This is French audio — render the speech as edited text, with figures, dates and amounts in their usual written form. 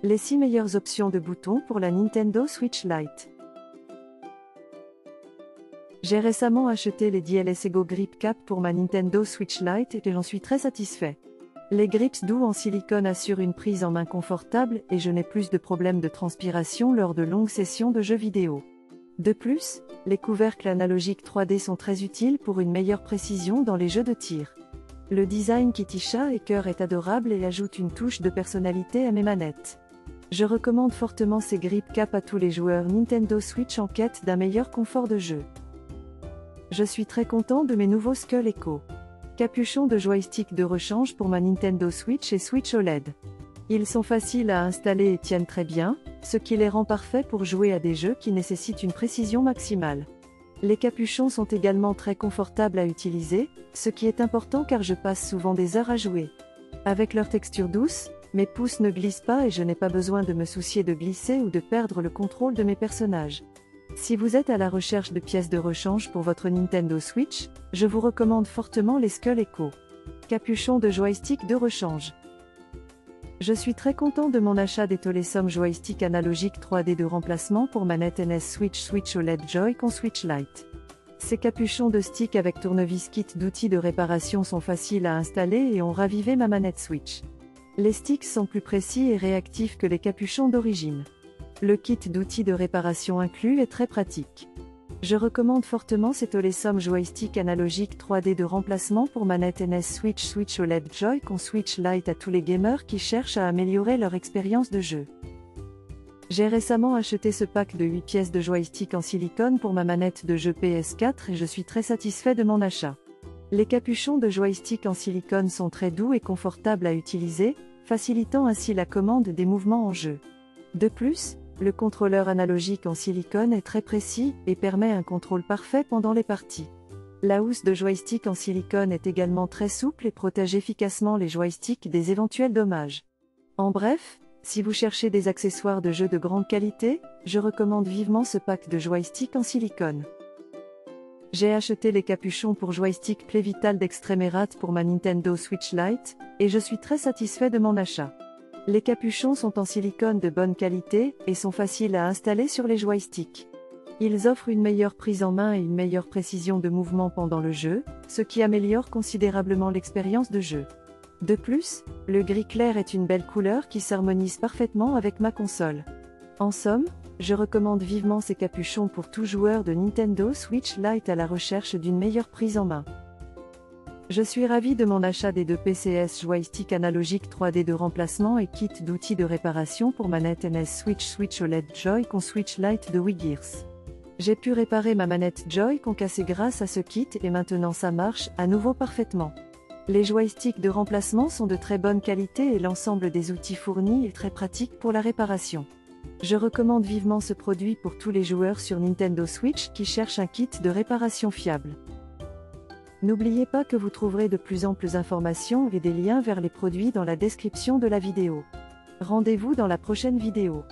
Les 6 meilleures options de boutons pour la Nintendo Switch Lite. J'ai récemment acheté les DLS Ego Grip Cap pour ma Nintendo Switch Lite et j'en suis très satisfait. Les grips doux en silicone assurent une prise en main confortable et je n'ai plus de problèmes de transpiration lors de longues sessions de jeux vidéo. De plus, les couvercles analogiques 3D sont très utiles pour une meilleure précision dans les jeux de tir. Le design Kitty Chat et cœur est adorable et ajoute une touche de personnalité à mes manettes. Je recommande fortement ces grip cap à tous les joueurs Nintendo Switch en quête d'un meilleur confort de jeu. Je suis très content de mes nouveaux Skull Echo. Capuchon de joystick de rechange pour ma Nintendo Switch et Switch OLED. Ils sont faciles à installer et tiennent très bien, ce qui les rend parfaits pour jouer à des jeux qui nécessitent une précision maximale. Les capuchons sont également très confortables à utiliser, ce qui est important car je passe souvent des heures à jouer. Avec leur texture douce, mes pouces ne glissent pas et je n'ai pas besoin de me soucier de glisser ou de perdre le contrôle de mes personnages. Si vous êtes à la recherche de pièces de rechange pour votre Nintendo Switch, je vous recommande fortement les Skull Echo. Capuchon de joystick de rechange. Je suis très content de mon achat des Tolesom joystick analogique 3D de remplacement pour manette NS Switch Switch OLED Joy-Con Switch Lite. Ces capuchons de stick avec tournevis kit d'outils de réparation sont faciles à installer et ont ravivé ma manette Switch. Les sticks sont plus précis et réactifs que les capuchons d'origine. Le kit d'outils de réparation inclus est très pratique. Je recommande fortement ces Tolesom joystick analogique 3D de remplacement pour manette NS Switch Switch OLED Joy-Con Switch Lite à tous les gamers qui cherchent à améliorer leur expérience de jeu. J'ai récemment acheté ce pack de 8 pièces de joystick en silicone pour ma manette de jeu PS4 et je suis très satisfait de mon achat. Les capuchons de joystick en silicone sont très doux et confortables à utiliser, facilitant ainsi la commande des mouvements en jeu. De plus, le contrôleur analogique en silicone est très précis et permet un contrôle parfait pendant les parties. La housse de joystick en silicone est également très souple et protège efficacement les joysticks des éventuels dommages. En bref, si vous cherchez des accessoires de jeu de grande qualité, je recommande vivement ce pack de joystick en silicone. J'ai acheté les capuchons pour joystick Play Vital d'Extremerat pour ma Nintendo Switch Lite, et je suis très satisfait de mon achat. Les capuchons sont en silicone de bonne qualité et sont faciles à installer sur les joysticks. Ils offrent une meilleure prise en main et une meilleure précision de mouvement pendant le jeu, ce qui améliore considérablement l'expérience de jeu. De plus, le gris clair est une belle couleur qui s'harmonise parfaitement avec ma console. En somme, je recommande vivement ces capuchons pour tout joueur de Nintendo Switch Lite à la recherche d'une meilleure prise en main. Je suis ravi de mon achat des 2 PCS joystick analogique 3D de remplacement et kit d'outils de réparation pour manette NS Switch Switch OLED Joy-Con Switch Lite de Wigears. J'ai pu réparer ma manette Joy-Con cassée grâce à ce kit et maintenant ça marche à nouveau parfaitement. Les joysticks de remplacement sont de très bonne qualité et l'ensemble des outils fournis est très pratique pour la réparation. Je recommande vivement ce produit pour tous les joueurs sur Nintendo Switch qui cherchent un kit de réparation fiable. N'oubliez pas que vous trouverez de plus amples informations et des liens vers les produits dans la description de la vidéo. Rendez-vous dans la prochaine vidéo.